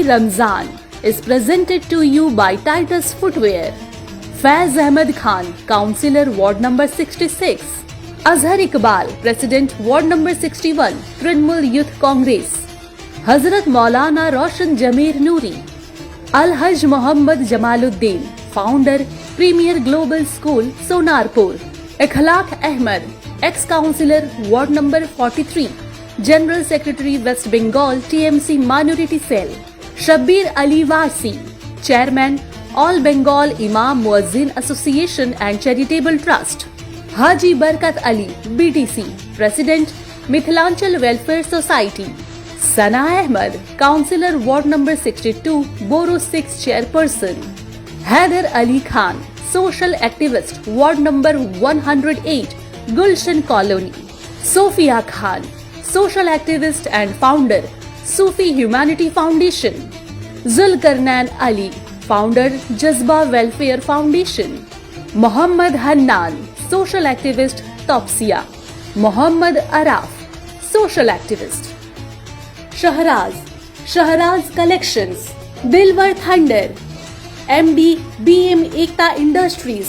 Ramzan is presented to you by Titus Footwear. Faiz Ahmed Khan, Councillor Ward number 66. Azhar Iqbal, President Ward number 61, Trinamool Youth Congress. Hazrat Maulana Roshan Jameer Noori. Al-Hajj Muhammad Jamaluddin, Founder, Premier Global School, Sonarpur. Akhlaq Ahmed, ex-councillor Ward number 43, General Secretary West Bengal TMC Minority Cell. Shabbir Ali Wasi, Chairman, All Bengal Imam Muazzin Association and Charitable Trust. Haji Barkat Ali, BTC, President, Mithilanchal Welfare Society. Sana Ahmed, Councillor Ward number 62, Boro 6 Chairperson. Haider Ali Khan, Social Activist, Ward number 108, Gulshan Colony. Sophia Khan, Social Activist and Founder, Sufi Humanity Foundation. Zulkarnain Ali, Founder, Jazba Welfare Foundation. Muhammad Hannan, Social Activist, Topsia. Muhammad Araf, Social Activist. Shahraz Collections, Dilwar Thunder, MD BM Ekta Industries.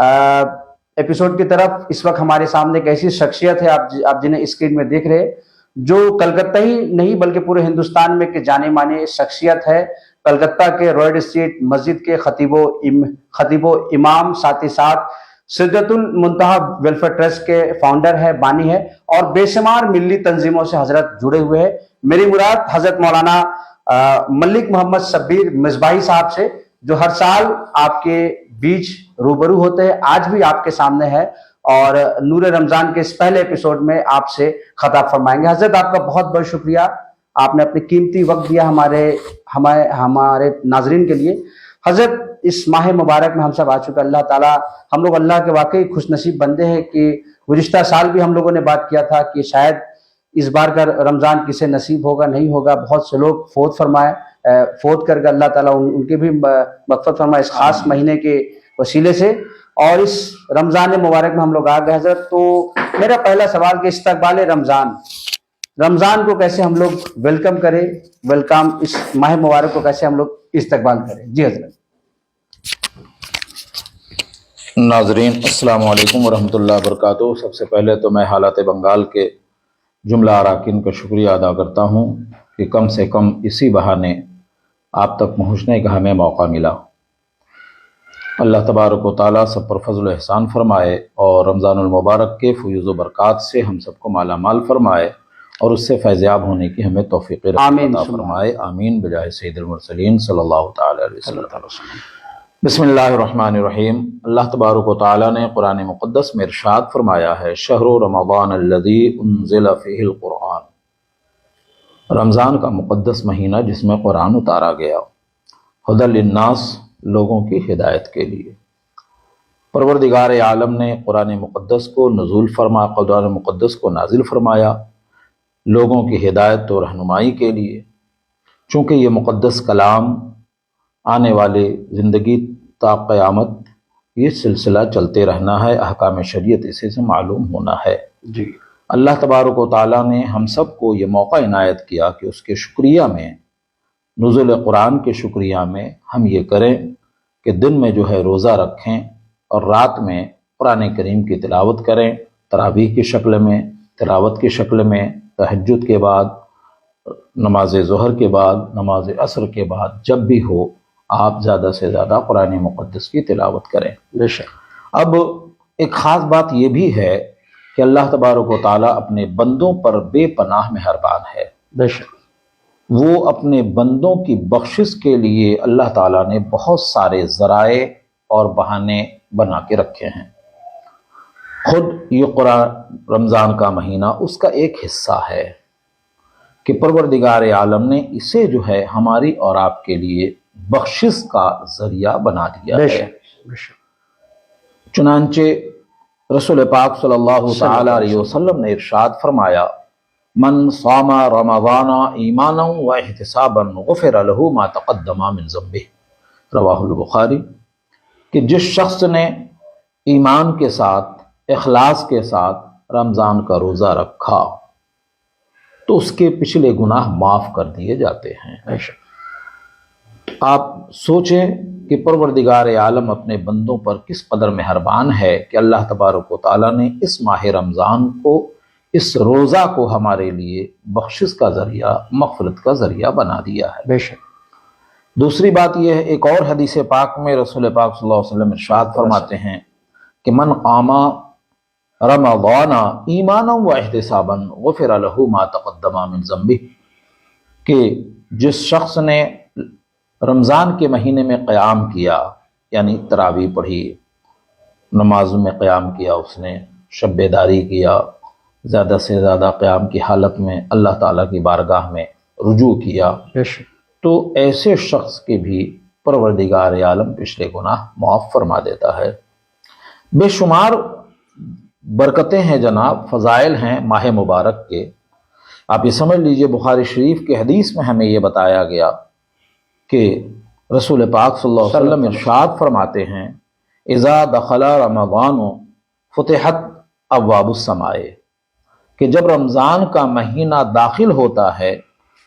Episode کی طرف اس وقت ہمارے سامنے ایک ایسی شخصیت ہے آپ جنہیں اسکرین میں دیکھ رہے، جو کلکتہ ہی نہیں بلکہ پورے ہندوستان میں ایک جانے مانے شخصیت ہے۔ کلکتہ کے رویڈ اسٹریٹ مسجد کے خطیب و امام، ساتھ ہی ساتھ سدرۃ المنتہا ویلفیئر ٹرسٹ کے فاؤنڈر ہے، بانی ہے، اور بے شمار ملی تنظیموں سے حضرت جڑے ہوئے ہیں۔ میری مراد حضرت مولانا ملک محمد شبیر مصباحی صاحب سے، جو ہر سال آپ کے بیچ روبرو ہوتے ہیں، آج بھی آپ کے سامنے ہے اور نور رمضان کے اس پہلے ایپیسوڈ میں آپ سے خطاب فرمائیں گے۔ حضرت آپ کا بہت بہت شکریہ، آپ نے اپنی قیمتی وقت دیا ہمارے ناظرین کے لیے۔ حضرت اس ماہ مبارک میں ہم سب آ چکے، اللہ تعالیٰ، ہم لوگ اللہ کے واقعی خوش نصیب بندے ہیں کہ گزشتہ سال بھی ہم لوگوں نے بات کیا تھا کہ شاید اس بار کا رمضان کسے نصیب ہوگا نہیں ہوگا، بہت سے لوگ فوت کر کے اللہ تعالیٰ ان کے بھی مغفرت فرمائے اس خاص مہینے کے وسیلے سے، اور اس رمضان مبارک میں ہم لوگ آ گئے حضرت۔ تو میرا پہلا سوال کہ استقبال رمضان کو کیسے ہم لوگ ویلکم کریں، اس ماہ مبارک کو کیسے ہم لوگ استقبال کریں؟ جی حضرت۔ ناظرین السلام علیکم ورحمۃ اللہ وبرکاتہ۔ سب سے پہلے تو میں حالات بنگال کے جملہ اراکین کا شکریہ ادا کرتا ہوں کہ کم سے کم اسی بہانے آپ تک پہنچنے کا ہمیں موقع ملا۔ اللہ تبارک و تعالیٰ سب پر فضل و احسان فرمائے اور رمضان المبارک کے فیوز و برکات سے ہم سب کو مالا مال فرمائے اور اس سے فیضیاب ہونے کی ہمیں توفیق عطا فرمائے، آمین بجاہ سید المرسلین صلی اللہ تعالی علیہ وسلم۔ بسم اللہ الرحمن الرحیم۔ اللہ تبارک و تعالیٰ نے قرآن مقدس میں ارشاد فرمایا ہے، شہر رمضان الذی انزل فیہ القرآن، رمضان کا مقدس مہینہ جس میں قرآن اتارا گیا، ھدی للناس، لوگوں کی ہدایت کے لیے۔ پروردگار عالم نے قرآن مقدس کو قرآن مقدس کو نازل فرمایا لوگوں کی ہدایت و رہنمائی کے لیے، چونکہ یہ مقدس کلام آنے والے زندگی تا قیامت یہ سلسلہ چلتے رہنا ہے، احکام شریعت اسی سے معلوم ہونا ہے۔ جی، اللہ تبارک و تعالیٰ نے ہم سب کو یہ موقع عنایت کیا کہ اس کے شکریہ میں، نزول قرآن کے شکریہ میں ہم یہ کریں کہ دن میں جو ہے روزہ رکھیں اور رات میں قرآن کریم کی تلاوت کریں، تراویح کی شکل میں، تلاوت کی شکل میں، تہجد کے بعد، نماز ظہر کے بعد، نماز عصر کے بعد، جب بھی ہو آپ زیادہ سے زیادہ قرآن مقدس کی تلاوت کریں۔ بے شک۔ اب ایک خاص بات یہ بھی ہے کہ اللہ تبارک و تعالیٰ اپنے بندوں پر بے پناہ مہربان ہے۔ بے شک۔ وہ اپنے بندوں کی بخشش کے لیے اللہ تعالیٰ نے بہت سارے ذرائع اور بہانے بنا کے رکھے ہیں۔ خود یہ قرآن رمضان کا مہینہ اس کا ایک حصہ ہے کہ پروردگار عالم نے اسے جو ہے ہماری اور آپ کے لیے بخشش کا ذریعہ بنا دیا ہے۔ بے شک۔ چنانچہ رسول پاک صلی اللہ تعالی علیہ وسلم نے ارشاد فرمایا، من صام رمضان ایمانا و احتسابا غفر له ما تقدم من ذنبه، رواہ البخاری، کہ جس شخص نے ایمان کے ساتھ، اخلاص کے ساتھ رمضان کا روزہ رکھا تو اس کے پچھلے گناہ معاف کر دیے جاتے ہیں۔ آپ سوچیں کہ پروردگار عالم اپنے بندوں پر کس قدر مہربان ہے کہ اللہ تبارک و تعالیٰ نے اس ماہ رمضان کو، اس روزہ کو ہمارے لیے بخشش کا ذریعہ، مغفرت کا ذریعہ بنا دیا ہے۔ بے شک۔ دوسری بات یہ ہے، ایک اور حدیث پاک میں رسول پاک صلی اللہ علیہ وسلم ارشاد فرماتے ہیں کہ من قام رمضان ایمانا و احتسابا غفر له ما تقدم من ذنبه، کہ جس شخص نے رمضان کے مہینے میں قیام کیا، یعنی تراویح پڑھی، نماز میں قیام کیا، اس نے شب بیداری کیا، زیادہ سے زیادہ قیام کی حالت میں اللہ تعالیٰ کی بارگاہ میں رجوع کیا، تو ایسے شخص کے بھی پروردگار عالم پچھلے گناہ معاف فرما دیتا ہے۔ بے شمار برکتیں ہیں جناب، فضائل ہیں ماہ مبارک کے۔ آپ یہ سمجھ لیجئے، بخاری شریف کے حدیث میں ہمیں یہ بتایا گیا کہ رسول پاک صلی اللہ علیہ وسلم ارشاد فرماتے ہیں، اذا دخل رمضان فتحت ابواب السماء، کہ جب رمضان کا مہینہ داخل ہوتا ہے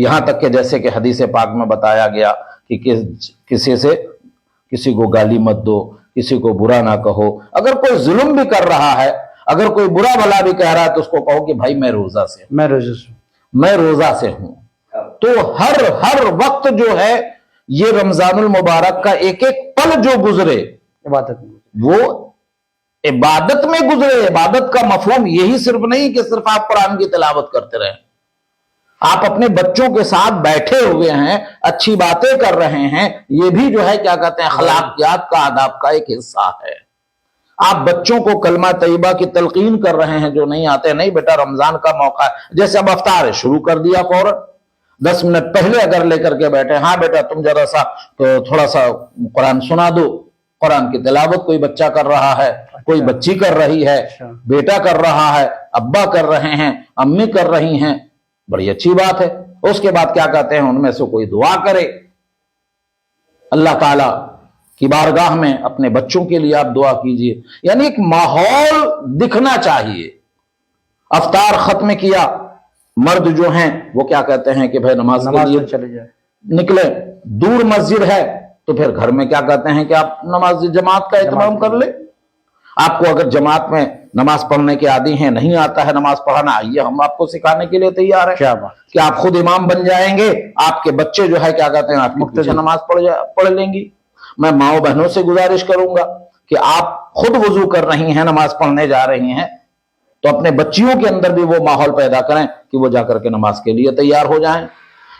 یہاں تک کہ جیسے کہ حدیث پاک میں بتایا گیا کہ کسی کو گالی مت دو، کسی کو برا نہ کہو، اگر کوئی ظلم بھی کر رہا ہے، اگر کوئی برا بھلا بھی کہہ رہا ہے تو اس کو کہو کہ بھائی میں روزہ سے ہوں، میں روزہ سے ہوں۔ تو ہر وقت جو ہے یہ رمضان المبارک کا ایک ایک پل جو گزرے وہ عبادت میں گزرے۔ عبادت کا مفہوم یہی صرف نہیں کہ صرف آپ قرآن کی تلاوت کرتے رہیں، آپ اپنے بچوں کے ساتھ بیٹھے ہوئے ہیں، اچھی باتیں کر رہے ہیں، یہ بھی جو ہے کیا کہتے ہیں اخلاقیات کا، آداب کا ایک حصہ ہے۔ آپ بچوں کو کلمہ طیبہ کی تلقین کر رہے ہیں جو نہیں آتے، نہیں بیٹا رمضان کا موقع ہے، جیسے اب افطار ہے شروع کر دیا فوراً 10 منٹ پہلے اگر لے کر کے بیٹھے، ہاں بیٹا تم ذرا سا تھوڑا سا قرآن سنا دو، قرآن کی تلاوت کوئی بچہ کر رہا ہے، کوئی بچی کر رہی ہے، بیٹا کر رہا ہے، ابا کر رہے ہیں، امی کر رہی ہیں، بڑی اچھی بات ہے۔ اس کے بعد کیا کہتے ہیں ان میں سے کوئی دعا کرے، اللہ تعالی کی بارگاہ میں اپنے بچوں کے لیے آپ دعا کیجئے، یعنی ایک ماحول دکھنا چاہیے۔ افطار ختم کیا، مرد جو ہیں وہ کیا کہتے ہیں کہ بھائی نماز کے لیے چلے جائے، نکلے، دور مسجد ہے تو پھر گھر میں کیا کہتے ہیں کہ آپ نماز جماعت کا اہتمام کر لیں۔ آپ کو اگر جماعت میں نماز پڑھنے کے عادی ہیں، نہیں آتا ہے نماز پڑھنا، آئیے ہم آپ کو سکھانے کے لیے تیار ہیں کہ آپ خود امام بن جائیں گے، آپ کے بچے جو ہے کیا کہتے ہیں آپ کے پیچھے نماز پڑھ لیں گی۔ میں ماؤں بہنوں سے گزارش کروں گا کہ آپ خود وضو کر رہی ہیں، نماز پڑھنے جا رہی ہیں، تو اپنے بچیوں کے اندر بھی وہ ماحول پیدا کریں کہ وہ جا کر کے نماز کے لیے تیار ہو جائیں۔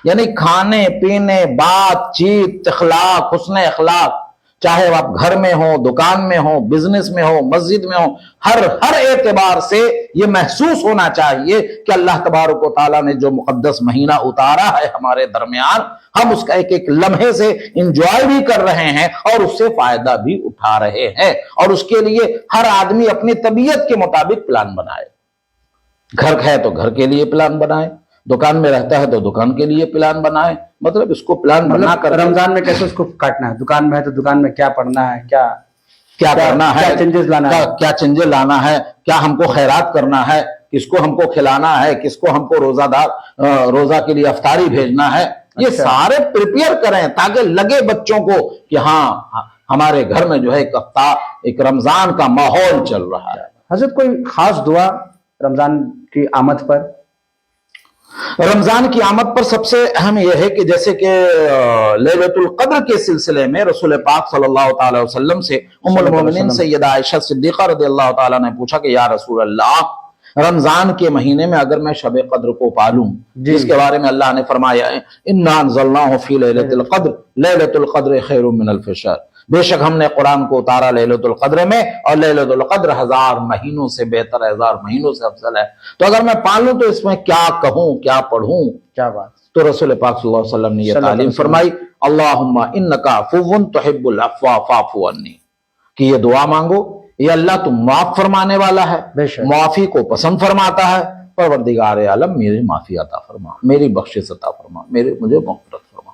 یعنی کھانے پینے، بات چیت، اخلاق، حسن اخلاق، چاہے آپ گھر میں ہو، دکان میں ہو، بزنس میں ہو، مسجد میں ہو، ہر اعتبار سے یہ محسوس ہونا چاہیے کہ اللہ تبارک و تعالیٰ نے جو مقدس مہینہ اتارا ہے ہمارے درمیان، ہم اس کا ایک ایک لمحے سے انجوائے بھی کر رہے ہیں اور اس سے فائدہ بھی اٹھا رہے ہیں، اور اس کے لیے ہر آدمی اپنی طبیعت کے مطابق پلان بنائے۔ گھر ہے تو گھر کے لیے پلان بنائے، دکان میں رہتا ہے تو دکان کے لیے پلان بنائے، مطلب اس کو پلان بنا کر رمضان میں کیسے اس کو کاٹنا ہے، دکان میں ہے تو دکان میں کیا پڑھنا ہے، کیا کرنا ہے، کیا چینجز لانا ہے، کیا چینجز لانا ہے، کیا ہم کو خیرات کرنا ہے، کس کو ہم کو کھلانا ہے، کس کو ہم کو روزہ کے لیے افطاری بھیجنا ہے، یہ سارے پریپیئر کریں تاکہ لگے بچوں کو کہ ہاں ہمارے گھر میں جو ہے ایک رمضان کا ماحول چل رہا ہے۔ حضرت کوئی خاص دعا رمضان کی آمد پر؟ رمضان کی آمد پر سب سے اہم یہ ہے کہ جیسے کہ لیلۃ القدر کے سلسلے میں رسول پاک صلی اللہ تعالی وسلم سے ام المومنین سیدہ عائشہ صدیقہ رضی اللہ تعالیٰ نے پوچھا کہ یا رسول اللہ، رمضان کے مہینے میں اگر میں شب قدر کو پالوں، جس کے بارے میں اللہ نے فرمایا ہے انا انزلناہ فی لیلۃ القدر لیلۃ القدر خیر من الف شہر، بے شک ہم نے قرآن کو اتارا لیلۃ القدر میں، اور لیلۃ القدر 1000 مہینوں سے بہتر ہے، 1000 مہینوں سے افضل ہے۔ تو اگر میں پالوں تو اس میں کیا کہوں، کیا پڑھوں؟ کیا بات! تو رسول پاک صلی اللہ علیہ وسلم نے یہ تعلیم فرمائی، اللہم انک عفو تحب العفو فاعف عنی، کہ یہ دعا مانگو، یہ اللہ تم معاف فرمانے والا ہے، معافی کو پسند فرماتا ہے، پروردگار عالم میری معافی عطا فرما، میری بخشش عطا فرما، مجھے مغفرت فرما۔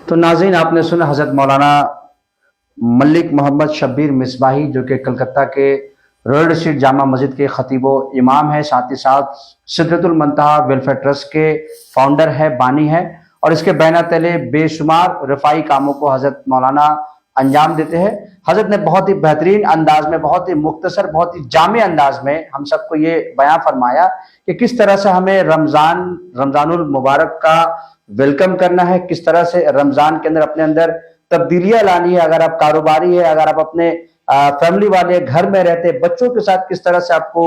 تو ناظرین آپ نے سنا حضرت مولانا ملک محمد شبیر مصباحی، جو کہ کلکتہ کے رویل اسٹریٹ جامع مسجد کے خطیب و امام ہے، ساتھ ہی ساتھ سدرۃ المنتہا ویلفیئر ٹرسٹ کے فاؤنڈر ہے، بانی ہے، اور اس کے بینہ تلے بے شمار رفاعی کاموں کو حضرت مولانا انجام دیتے ہیں۔ حضرت نے بہت ہی بہترین انداز میں، بہت ہی مختصر، بہت ہی جامع انداز میں ہم سب کو یہ بیان فرمایا کہ کس طرح سے ہمیں رمضان المبارک کا ویلکم کرنا ہے، کس طرح سے رمضان کے اندر اپنے اندر تبدیلیاں لانی ہے، اگر آپ کاروباری ہے، اگر آپ اپنے فیملی والے گھر میں رہتے، بچوں کے ساتھ کس طرح سے آپ کو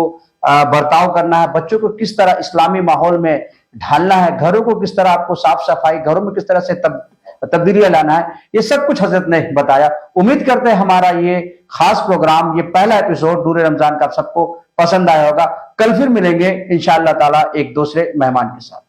برتاؤ کرنا ہے، بچوں کو کس طرح اسلامی ماحول میں ڈھالنا ہے، گھروں کو کس طرح آپ کو صاف صفائی، گھروں میں کس طرح سے تبدیلیاں لانا ہے، یہ سب کچھ حضرت نے بتایا۔ امید کرتے ہیں ہمارا یہ خاص پروگرام، یہ پہلا ایپیسوڈ دور رمضان کا آپ سب کو پسند آیا ہوگا۔ کل پھر ملیں گے انشاءاللہ تعالی ایک دوسرے مہمان کے ساتھ۔